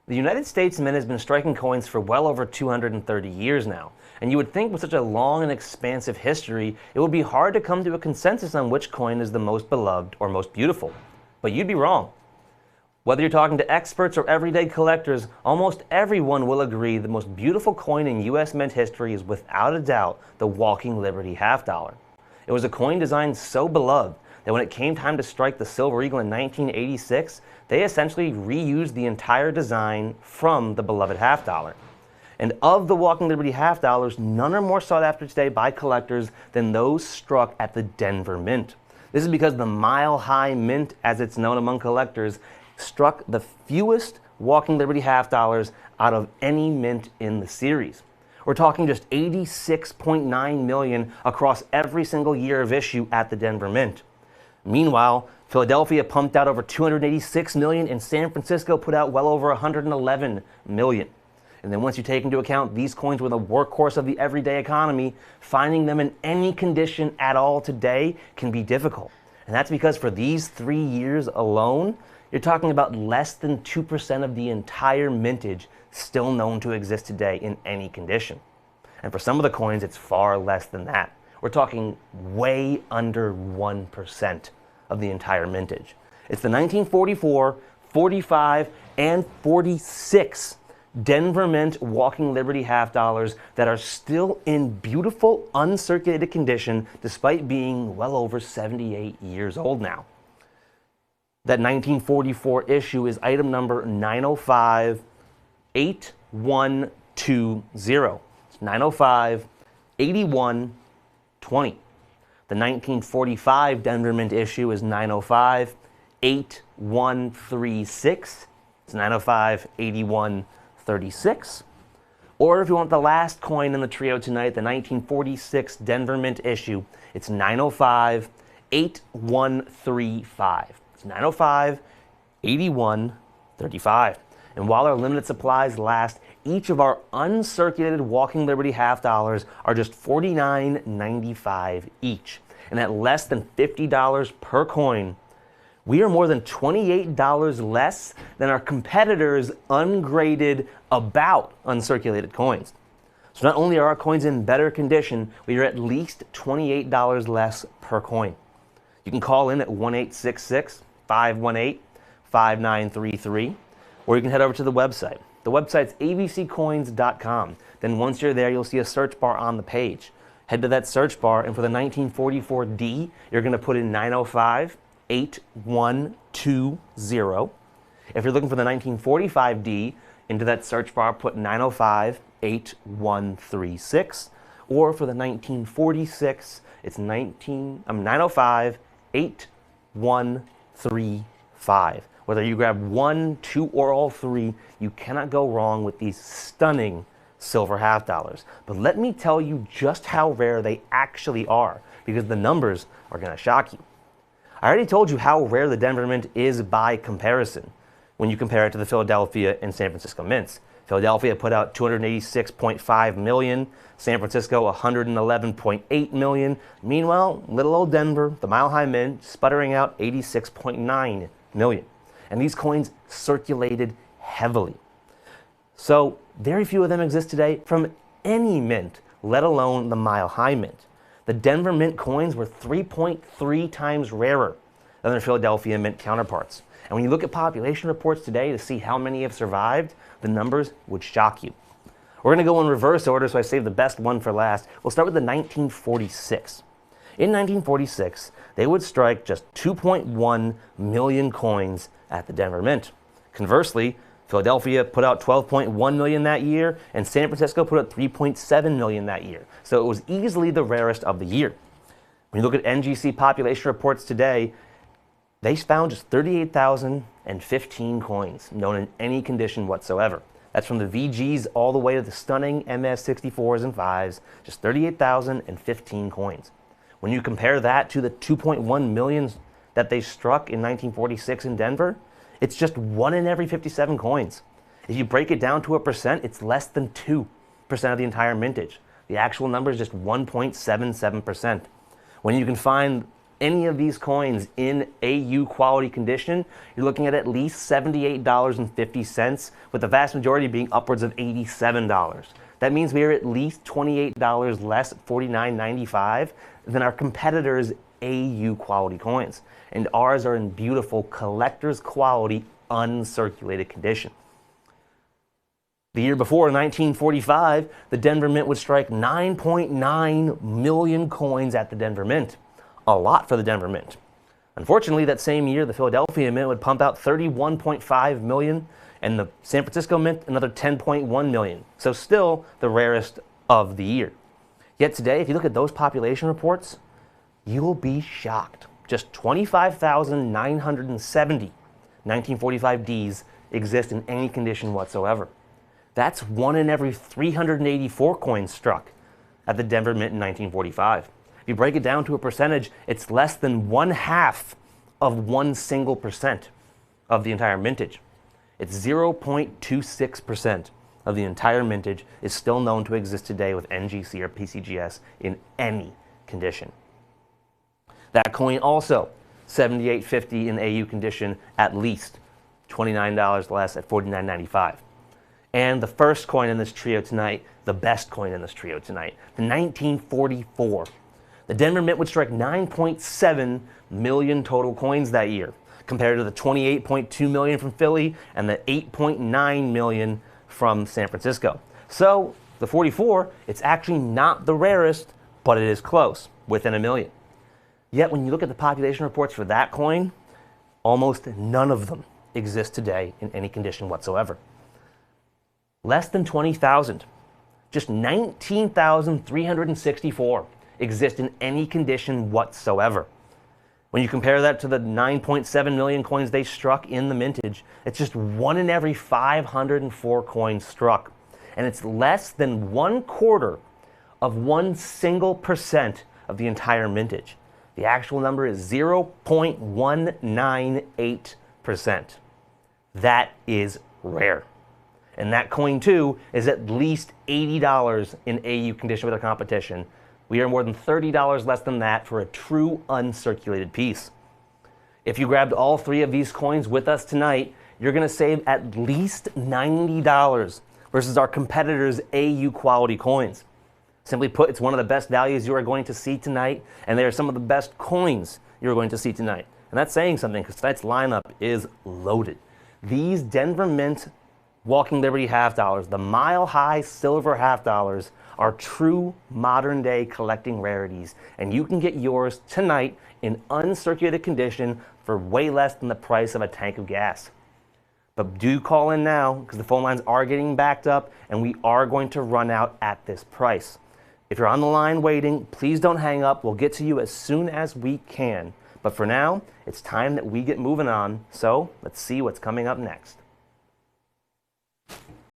The United States Mint has been striking coins for well over 230 years now, and you would think with such a long and expansive history, it would be hard to come to a consensus on which coin is the most beloved or most beautiful. But you'd be wrong. Whether you're talking to experts or everyday collectors, almost everyone will agree the most beautiful coin in US Mint history is without a doubt the Walking Liberty half dollar. It was a coin designed so beloved that when it came time to strike the Silver Eagle in 1986, they essentially reused the entire design from the beloved half dollar. And of the Walking Liberty half dollars, none are more sought after today by collectors than those struck at the Denver Mint. This is because the Mile High Mint, as it's known among collectors, struck the fewest Walking Liberty half dollars out of any mint in the series. We're talking just 86.9 million across every single year of issue at the Denver Mint. Meanwhile, Philadelphia pumped out over 286 million and San Francisco put out well over 111 million. And then once you take into account these coins were the workhorse of the everyday economy, finding them in any condition at all today can be difficult. And that's because for these 3 years alone, you're talking about less than 2% of the entire mintage still known to exist today in any condition. And for some of the coins, it's far less than that. We're talking way under 1% of the entire mintage. It's the 1944, 45, and 46 Denver Mint Walking Liberty half dollars that are still in beautiful, uncirculated condition despite being well over 78 years old now. That 1944 issue is item number 905-8120. It's 905-8120. The 1945 Denver Mint issue is 905-8136. It's 905-8136. Or if you want the last coin in the trio tonight, the 1946 Denver Mint issue, it's 905-8135. It's 905-8135. And while our limited supplies last, each of our uncirculated Walking Liberty half dollars are just $49.95 each. And at less than $50 per coin, we are more than $28 less than our competitors' ungraded about uncirculated coins. So not only are our coins in better condition, we are at least $28 less per coin. You can call in at 1-866-518-5933, or you can head over to the website. The website's abccoins.com. Then once you're there, you'll see a search bar on the page. Head to that search bar, and for the 1944D, you're going to put in 905-8120. If you're looking for the 1945D, into that search bar, put 905-8136. Or for the 1946, it's 905-8135. Whether you grab 1, 2, or all 3, you cannot go wrong with these stunning silver half dollars. But let me tell you just how rare they actually are, because the numbers are going to shock you. I already told you how rare the Denver Mint is by comparison when you compare it to the Philadelphia and San Francisco mints. Philadelphia put out 286.5 million, San Francisco 111.8 million. Meanwhile, little old Denver, the Mile High Mint, sputtering out 86.9 million. And these coins circulated heavily. So very few of them exist today from any mint, let alone the Mile High Mint. The Denver Mint coins were 3.3 times rarer than their Philadelphia Mint counterparts. And when you look at population reports today to see how many have survived, the numbers would shock you. We're going to go in reverse order, so I saved the best one for last. We'll start with the 1946. In 1946, they would strike just 2.1 million coins at the Denver Mint. Conversely, Philadelphia put out 12.1 million that year, and San Francisco put out 3.7 million that year. So it was easily the rarest of the year. When you look at NGC population reports today, they found just 38,015 coins known in any condition whatsoever. That's from the VGs all the way to the stunning MS64s and 5s, just 38,015 coins. When you compare that to the 2.1 million that they struck in 1946 in Denver, it's just 1 in every 57 coins. If you break it down to a percent, it's less than 2% of the entire mintage. The actual number is just 1.77%. When you can find any of these coins in AU quality condition, you're looking at least $78.50, with the vast majority being upwards of $87. That means we are at least $28 less, $49.95, than our competitors' AU quality coins. And ours are in beautiful collector's quality, uncirculated condition. The year before, 1945, the Denver Mint would strike 9.9 million coins at the Denver Mint. A lot for the Denver Mint. Unfortunately, that same year, the Philadelphia Mint would pump out 31.5 million, and the San Francisco Mint another 10.1 million. So still the rarest of the year. Yet today, if you look at those population reports, you will be shocked. Just 25,970 1945 Ds exist in any condition whatsoever. That's 1 in every 384 coins struck at the Denver Mint in 1945. If you break it down to a percentage, it's less than 1/2 of 1% of the entire mintage. It's 0.26% of the entire mintage is still known to exist today with NGC or PCGS in any condition. That coin also, $78.50 in AU condition, at least $29 less at $49.95. And the first coin in this trio tonight, the best coin in this trio tonight, the 1944. The Denver Mint would strike 9.7 million total coins that year, compared to the 28.2 million from Philly and the 8.9 million from San Francisco. So the 44, it's actually not the rarest, but it is close, within a million. Yet when you look at the population reports for that coin, almost none of them exist today in any condition whatsoever. Less than 20,000, just 19,364 exist in any condition whatsoever. When you compare that to the 9.7 million coins they struck in the mintage, it's just 1 in every 504 coins struck. And it's less than 1/4 of 1% of the entire mintage. The actual number is 0.198%. That is rare. And that coin, too, is at least $80 in AU condition with a competition. We are more than $30 less than that for a true uncirculated piece. If you grabbed all 3 of these coins with us tonight, you're going to save at least $90 versus our competitors' AU quality coins. Simply put, it's one of the best values you are going to see tonight, and they are some of the best coins you're going to see tonight. And that's saying something, because tonight's lineup is loaded. These Denver Mint Walking Liberty half dollars, the Mile High Silver half dollars, are true modern day collecting rarities, and you can get yours tonight in uncirculated condition for way less than the price of a tank of gas. But do call in now, because the phone lines are getting backed up and we are going to run out at this price. If you're on the line waiting, please don't hang up. We'll get to you as soon as we can. But for now, it's time that we get moving on, so let's see what's coming up next.